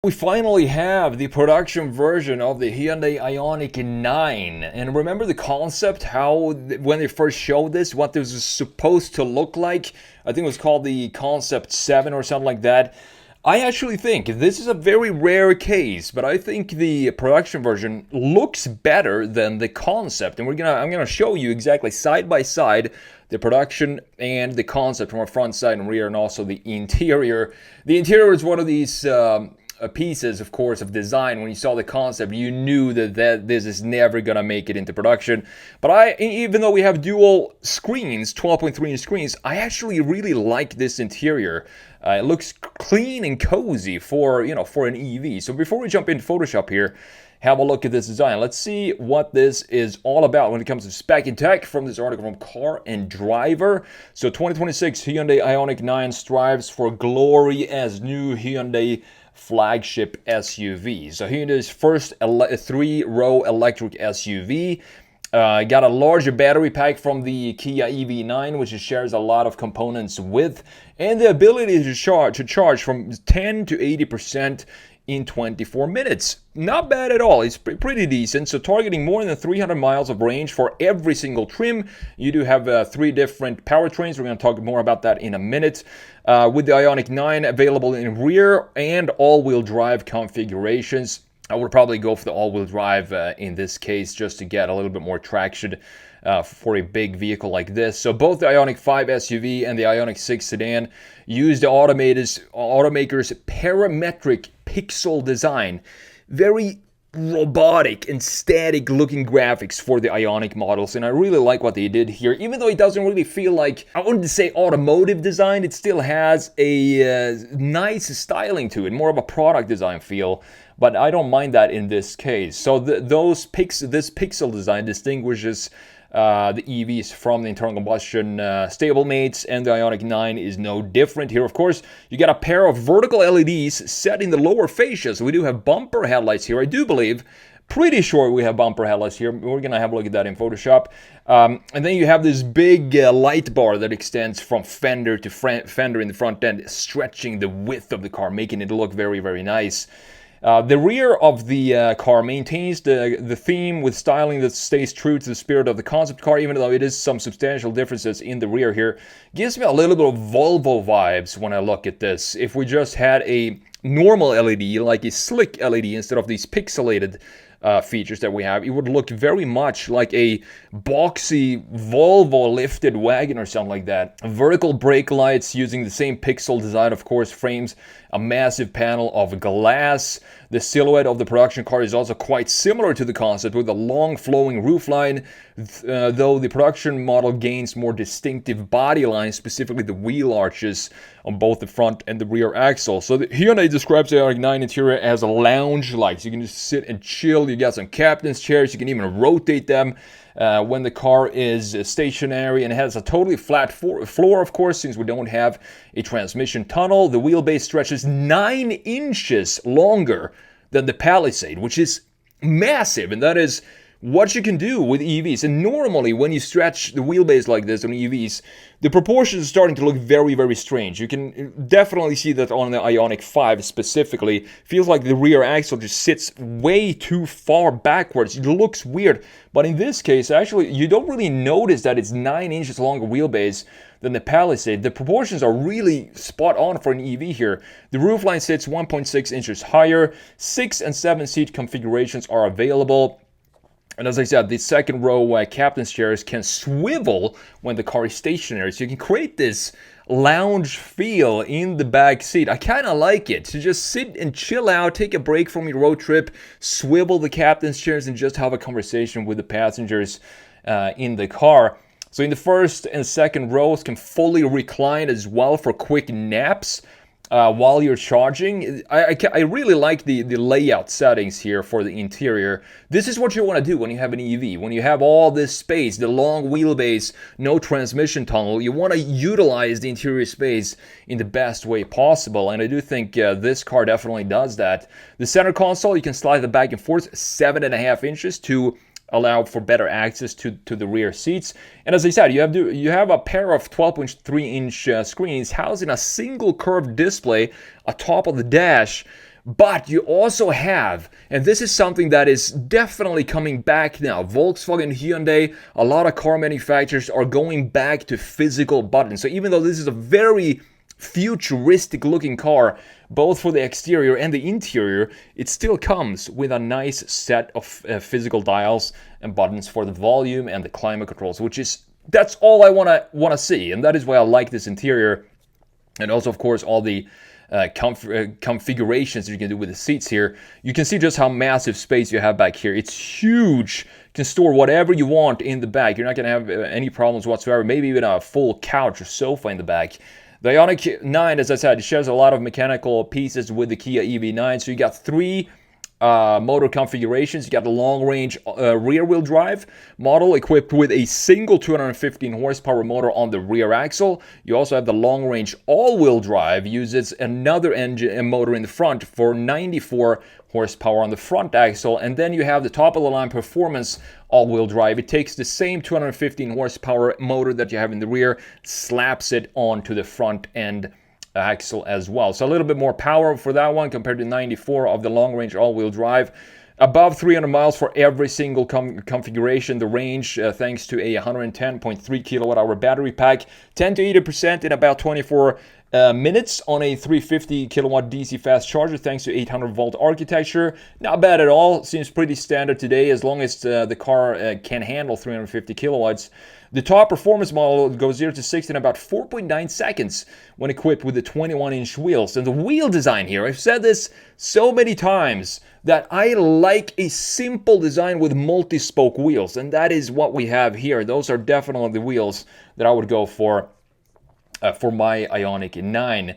We finally have the production version of the Hyundai Ioniq 9. And remember the concept, how when they first showed this, what this was supposed to look like? I think it was called the Concept 7 or something like that. I actually think this is a very rare case, but I think the production version looks better than the concept. And I'm gonna show you exactly side by side the production and the concept from a front, side, and rear, and also the interior. The interior is one of these pieces, of course, of design. When you saw the concept, you knew that this is never gonna make it into production. But even though we have dual screens, 12.3-inch screens, I actually really like this interior. It looks clean and cozy for an EV. So before we jump into Photoshop here, have a look at this design. Let's see what this is all about when it comes to spec and tech from this article from Car and Driver. So 2026 Hyundai Ioniq 9 strives for glory as new Hyundai flagship SUV. So Hyundai's first three-row electric SUV. Got a larger battery pack from the Kia EV9, which it shares a lot of components with, and the ability to charge from 10 to 80% in 24 minutes. Not bad at all. It's pretty decent. So targeting more than 300 miles of range for every single trim. You do have three different powertrains. We're going to talk more about that in a minute. With the Ioniq 9 available in rear and all-wheel drive configurations. I would probably go for the all-wheel drive in this case, just to get a little bit more traction for a big vehicle like this. So both the Ioniq 5 SUV and the Ioniq 6 sedan use the automaker's parametric pixel design. Very robotic and static looking graphics for the Ioniq models, and I really like what they did here. Even though it doesn't really feel like, I wouldn't say automotive design, it still has a nice styling to it, more of a product design feel. But I don't mind that in this case. So this pixel design distinguishes the EVs from the internal combustion stablemates, and the Ioniq 9 is no different here. Of course, you got a pair of vertical LEDs set in the lower fascia, so we do have bumper headlights here. I do believe, pretty sure we have bumper headlights here. We're gonna have a look at that in Photoshop. And then you have this big light bar that extends from fender to fender in the front end, stretching the width of the car, making it look very, very nice. The rear of the car maintains the theme with styling that stays true to the spirit of the concept car, even though it is some substantial differences in the rear here. Gives me a little bit of Volvo vibes when I look at this. If we just had a normal LED, like a slick LED, instead of these pixelated features that we have, it would look very much like a boxy Volvo lifted wagon or something like that. Vertical brake lights using the same pixel design, of course, frames a massive panel of glass. The silhouette of the production car is also quite similar to the concept, with a long flowing roofline, though the production model gains more distinctive body lines, specifically the wheel arches on both the front and the rear axle. So Hyundai describes the Ioniq 9 interior as a lounge-like, so you can just sit and chill. You got some captain's chairs, you can even rotate them when the car is stationary, and it has a totally flat floor, of course, since we don't have a transmission tunnel. The wheelbase stretches 9 inches longer than the Palisade, which is massive, and that is what you can do with EVs. And normally when you stretch the wheelbase like this on EVs, the proportions are starting to look very, very strange. You can definitely see that on the Ioniq 5 specifically. Feels like the rear axle just sits way too far backwards. It looks weird. But in this case, actually, you don't really notice that it's 9 inches longer wheelbase than the Palisade. The proportions are really spot on for an EV here. The roofline sits 1.6 inches higher. 6 and 7 seat configurations are available. And as I said, the second row captain's chairs can swivel when the car is stationary. So you can create this lounge feel in the back seat. I kind of like it. To just sit and chill out, take a break from your road trip, swivel the captain's chairs, and just have a conversation with the passengers in the car. So in the first and second rows can fully recline as well for quick naps while you're charging. I really like the layout settings here for the interior. This is what you want to do when you have an EV. When you have all this space, the long wheelbase, no transmission tunnel, you want to utilize the interior space in the best way possible. And I do think this car definitely does that. The center console, you can slide it back and forth 7.5 inches to allow for better access to the rear seats. And as I said, you have a pair of 12.3-inch screens housed in a single curved display atop of the dash, But you also have, and this is something that is definitely coming back now, Volkswagen, Hyundai, a lot of car manufacturers are going back to physical buttons. So even though this is a very futuristic looking car, both for the exterior and the interior, it still comes with a nice set of physical dials and buttons for the volume and the climate controls, that's all I want to see, and that is why I like this interior. And also, of course, all the configurations you can do with the seats here. You can see just how massive space you have back here. It's huge. You can store whatever you want in the back. You're not going to have any problems whatsoever. Maybe even a full couch or sofa in the back. The Ioniq 9, as I said, shares a lot of mechanical pieces with the Kia EV9. So you got three motor configurations. You got the long-range rear-wheel drive model equipped with a single 215 horsepower motor on the rear axle. You also have the long-range all-wheel drive, uses another engine and motor in the front for 94 horsepower on the front axle. And then you have the top-of-the-line performance all-wheel drive. It takes the same 215 horsepower motor that you have in the rear, slaps it onto the front end axle as well. So a little bit more power for that one compared to 94 of the long-range all-wheel drive. Above 300 miles for every single configuration. The range, thanks to a 110.3 kilowatt-hour battery pack, 10 to 80% in about 24 minutes on a 350 kilowatt DC fast charger, thanks to 800 volt architecture. Not bad at all. Seems pretty standard today, as long as the car can handle 350 kilowatts. The top performance model goes 0 to 60 in about 4.9 seconds when equipped with the 21-inch wheels. And the wheel design here, I've said this so many times, that I like a simple design with multi-spoke wheels. And that is what we have here. Those are definitely the wheels that I would go for my Ioniq 9.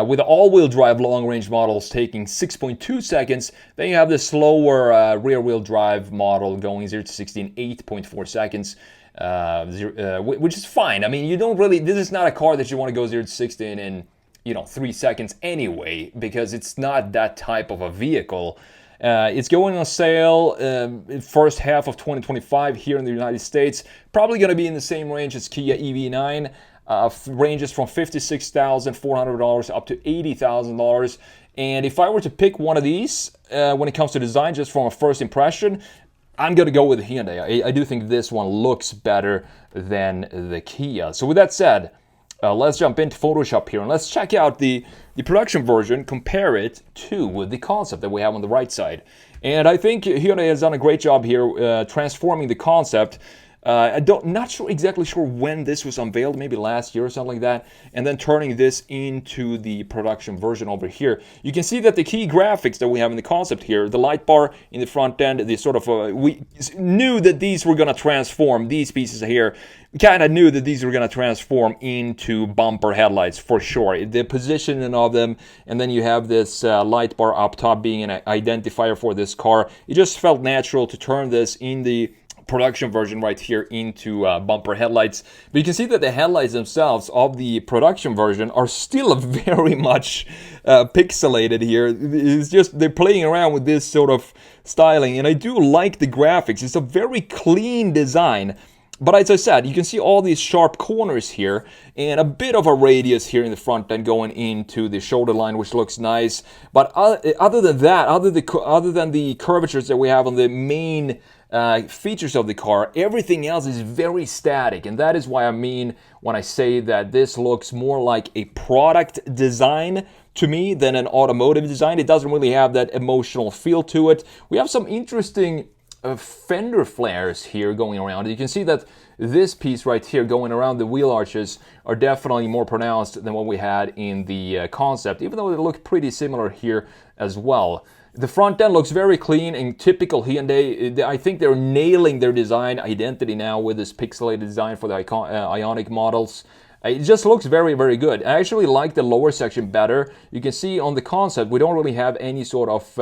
With the all-wheel drive long-range models taking 6.2 seconds, then you have the slower rear-wheel drive model going 0 to 60 in 8.4 seconds. Which is fine. I mean, you don't really, this is not a car that you want to go 0 to 60 in 3 seconds anyway, because it's not that type of a vehicle. It's going on sale first half of 2025 here in the United States. Probably going to be in the same range as Kia EV9. Ranges from $56,400 up to $80,000. And if I were to pick one of these when it comes to design, just from a first impression, I'm going to go with the Hyundai. I do think this one looks better than the Kia. So with that said, let's jump into Photoshop here and let's check out the production version, compare it to the concept that we have on the right side. And I think Hyundai has done a great job here transforming the concept. Not exactly sure when this was unveiled, maybe last year or something like that, and then turning this into the production version over here. You can see that the key graphics that we have in the concept here, the light bar in the front end, the sort of, we knew that these were going to transform, these pieces here, we kind of knew that these were going to transform into bumper headlights for sure. The positioning of them, and then you have this light bar up top being an identifier for this car. It just felt natural to turn this in the production version right here into bumper headlights. But you can see that the headlights themselves of the production version are still very much pixelated here. It's just they're playing around with this sort of styling, and I do like the graphics. It's a very clean design. But as I said, you can see all these sharp corners here and a bit of a radius here in the front end going into the shoulder line, which looks nice. But other than that, other than the curvatures that we have on the main features of the car, everything else is very static, and that is why I mean when I say that this looks more like a product design to me than an automotive design. It doesn't really have that emotional feel to it. We have some interesting fender flares here going around. You can see that this piece right here going around the wheel arches are definitely more pronounced than what we had in the concept, even though they look pretty similar here as well. The front end looks very clean and typical Hyundai. I think they're nailing their design identity now with this pixelated design for the Ioniq models. It just looks very, very good. I actually like the lower section better. You can see on the concept, we don't really have any sort of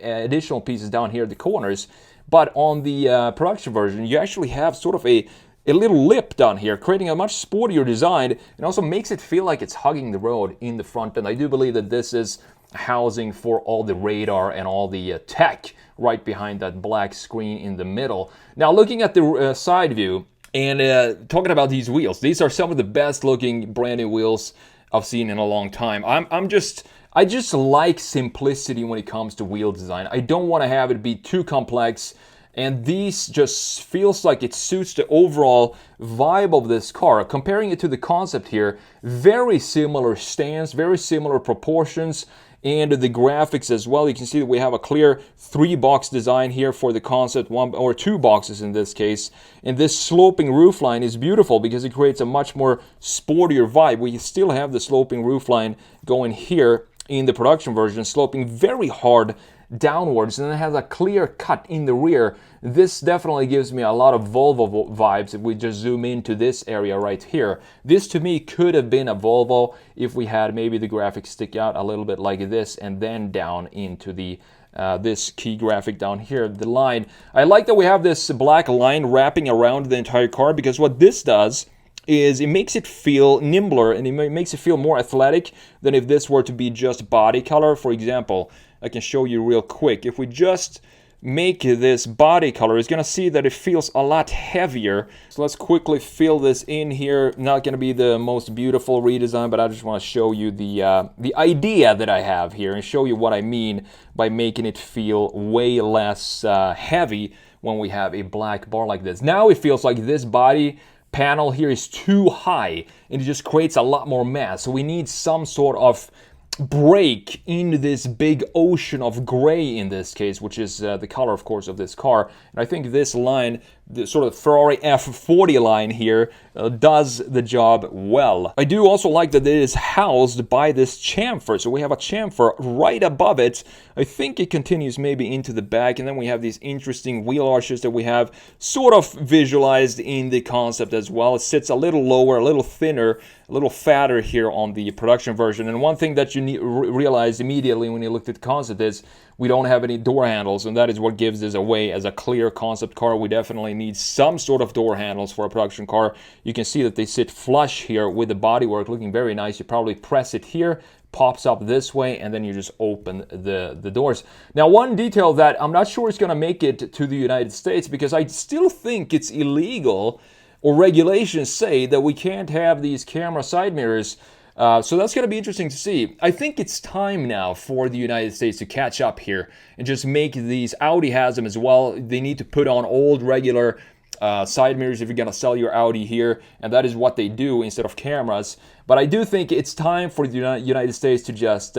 additional pieces down here at the corners. But on the production version, you actually have sort of a little lip down here, creating a much sportier design. It also makes it feel like it's hugging the road in the front end. I do believe that this is housing for all the radar and all the tech right behind that black screen in the middle. Now looking at the side view and talking about these wheels, these are some of the best looking brand new wheels I've seen in a long time. I just like simplicity when it comes to wheel design. I don't want to have it be too complex, and these just feels like it suits the overall vibe of this car. Comparing it to the concept here, very similar stance, very similar proportions, and the graphics as well. You can see that we have a clear 3-box design here for the concept, 1 or 2 boxes in this case. And this sloping roofline is beautiful because it creates a much more sportier vibe. We still have the sloping roofline going here in the production version, sloping very hard downwards, and it has a clear cut in the rear. This definitely gives me a lot of Volvo vibes if we just zoom into this area right here. This to me could have been a Volvo if we had maybe the graphics stick out a little bit like this and then down into the this key graphic down here, the line. I like that we have this black line wrapping around the entire car, because what this does is it makes it feel nimbler and it makes it feel more athletic than if this were to be just body color. For example, I can show you real quick. If we just make this body color, it's gonna see that it feels a lot heavier. So let's quickly fill this in here. Not gonna be the most beautiful redesign, but I just want to show you the idea that I have here and show you what I mean by making it feel way less heavy when we have a black bar like this. Now it feels like this body panel here is too high and it just creates a lot more mass. So we need some sort of break in this big ocean of gray in this case, which is the color, of course, of this car. And I think this line, the sort of Ferrari F40 line here, does the job well. I do also like that it is housed by this chamfer. So we have a chamfer right above it. I think it continues maybe into the back, and then we have these interesting wheel arches that we have sort of visualized in the concept as well. It sits a little lower, a little thinner, a little fatter here on the production version. And one thing that you realize immediately when you looked at the concept is we don't have any door handles, and that is what gives this away as a clear concept car. We definitely need some sort of door handles for a production car. You can see that they sit flush here with the bodywork, looking very nice. You probably press it here, pops up this way, and then you just open the doors. Now, one detail that I'm not sure is going to make it to the United States, because I still think it's illegal, or regulations say that we can't have these camera side mirrors. So that's going to be interesting to see. I think it's time now for the United States to catch up here and just make these. Audi has them as well. They need to put on old regular side mirrors if you're going to sell your Audi here, and that is what they do instead of cameras. But I do think it's time for the United States to just,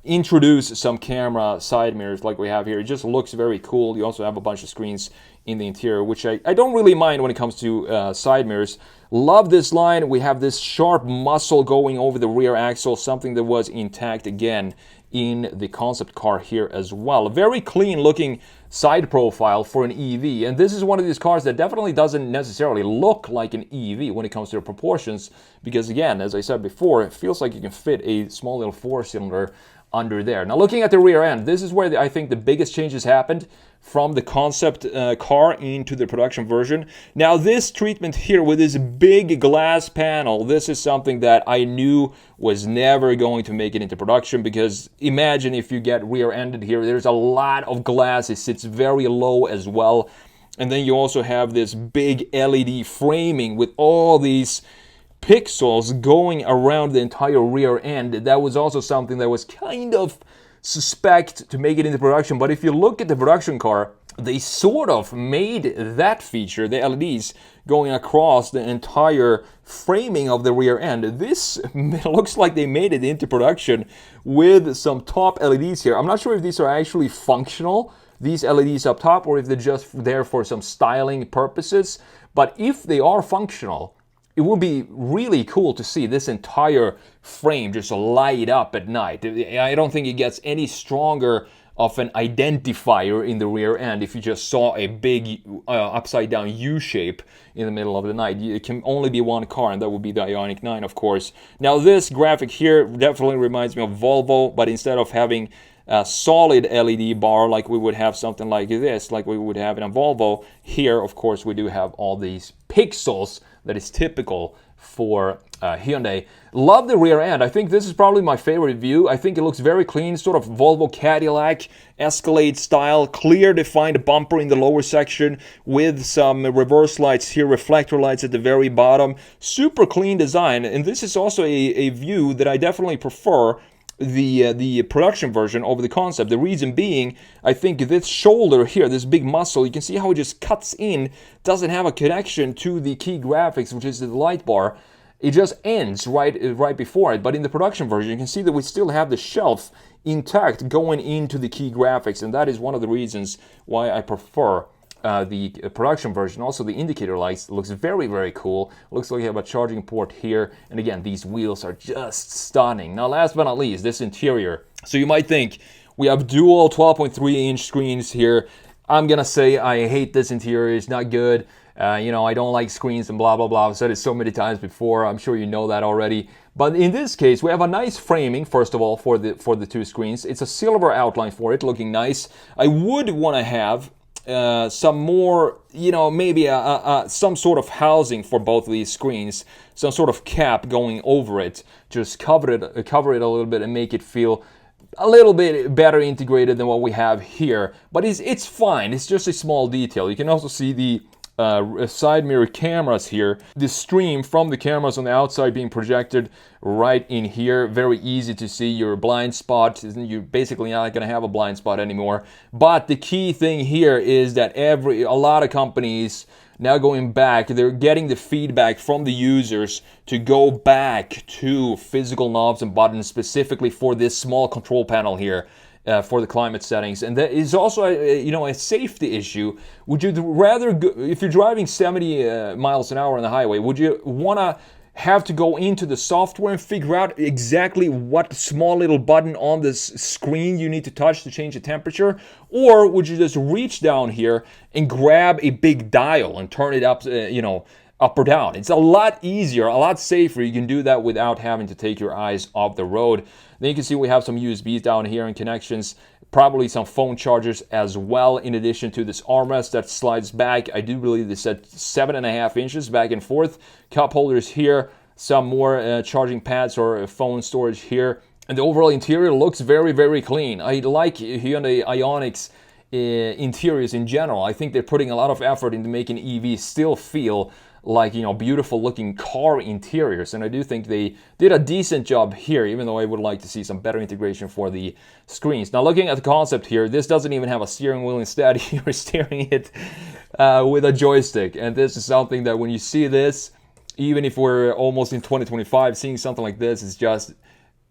introduce some camera side mirrors like we have here. It just looks very cool. You also have a bunch of screens in the interior, which I don't really mind when it comes to side mirrors. Love this line. We have this sharp muscle going over the rear axle, something that was intact again in the concept car here as well. A very clean looking side profile for an EV, and this is one of these cars that definitely doesn't necessarily look like an EV when it comes to the proportions, because again, as I said before, it feels like you can fit a small little 4-cylinder under there. Now, looking at the rear end, this is where I think the biggest changes happened from the concept car into the production version. Now, this treatment here with this big glass panel, this is something that I knew was never going to make it into production, because imagine if you get rear-ended here, there's a lot of glass. It sits very low as well. And then you also have this big LED framing with all these pixels going around the entire rear end. That was also something that was kind of suspect to make it into production. But if you look at the production car, they sort of made that feature, the LEDs, going across the entire framing of the rear end. This looks like they made it into production with some top LEDs here. I'm not sure if these are actually functional, these LEDs up top, or if they're just there for some styling purposes. But if they are functional, it would be really cool to see this entire frame just light up at night. I don't think it gets any stronger of an identifier in the rear end if you just saw a big upside down U shape in the middle of the night. It can only be one car, and that would be the Ioniq 9, of course. Now, this graphic here definitely reminds me of Volvo, but instead of having a solid LED bar like we would have something like this, like we would have in a Volvo, here, of course, we do have all these pixels that is typical for Hyundai. Love the rear end. I think this is probably my favorite view. I think it looks very clean, sort of Volvo Cadillac Escalade style, clear defined bumper in the lower section with some reverse lights here, reflector lights at the very bottom. Super clean design, and this is also a view that I definitely prefer the production version over the concept. The reason being, I think this shoulder here, this big muscle, you can see how it just cuts in, doesn't have a connection to the key graphics, which is the light bar. It just ends right before it. But in the production version, you can see that we still have the shelf intact going into the key graphics, and that is one of the reasons why I prefer the production version. Also, the indicator lights looks very, very cool. Looks like you have a charging port here, and again, these wheels are just stunning. Now, last but not least, this interior. So you might think we have dual 12.3-inch screens here. I'm gonna say I hate this interior. It's not good. You know, I don't like screens and blah, blah, blah. I've said it so many times before. I'm sure you know that already. But in this case, we have a nice framing, first of all, for the two screens. It's a silver outline for it, looking nice. I would want to have some more, you know, maybe some sort of housing for both of these screens, some sort of cap going over it, just cover it a little bit and make it feel a little bit better integrated than what we have here. But it's fine. It's just a small detail. You can also see the side mirror cameras here. The stream from the cameras on the outside being projected right in here. Very easy to see your blind spot. You're basically not going to have a blind spot anymore. But the key thing here is that a lot of companies now going back, they're getting the feedback from the users to go back to physical knobs and buttons specifically for this small control panel here. For the climate settings, and that is also a safety issue. Would you rather go, if you're driving 70 miles an hour on the highway, would you want to have to go into the software and figure out exactly what small little button on this screen you need to touch to change the temperature, or would you just reach down here and grab a big dial and turn it up up or down? It's a lot easier, a lot safer. You can do that without having to take your eyes off the road. Then you can see we have some USBs down here and connections, probably some phone chargers as well, in addition to this armrest that slides back. I do believe this at 7.5 inches back and forth. Cup holders here, some more charging pads or phone storage here. And the overall interior looks very, very clean. I like Hyundai Ioniq's interiors in general. I think they're putting a lot of effort into making EVs still feel like, beautiful looking car interiors, and I do think they did a decent job here, even though I would like to see some better integration for the screens. Now, looking at the concept here, this doesn't even have a steering wheel. Instead, you're steering it with a joystick, and this is something that when you see this, even if we're almost in 2025, seeing something like this is just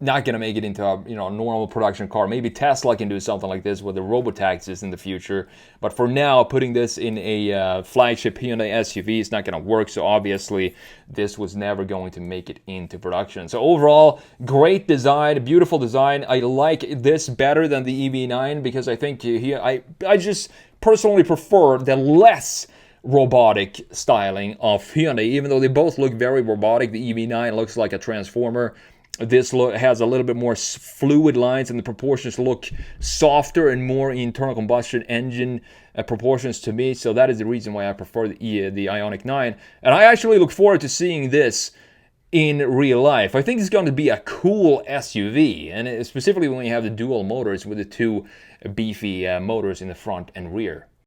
not going to make it into a normal production car. Maybe Tesla can do something like this with the robotaxis in the future. But for now, putting this in a flagship Hyundai SUV is not going to work. So obviously, this was never going to make it into production. So overall, great design, beautiful design. I like this better than the EV9 because I think I just personally prefer the less robotic styling of Hyundai. Even though they both look very robotic, the EV9 looks like a transformer. This has a little bit more fluid lines, and the proportions look softer and more internal combustion engine proportions to me. So that is the reason why I prefer the Ioniq 9. And I actually look forward to seeing this in real life. I think it's going to be a cool SUV, and specifically when you have the dual motors with the two beefy motors in the front and rear.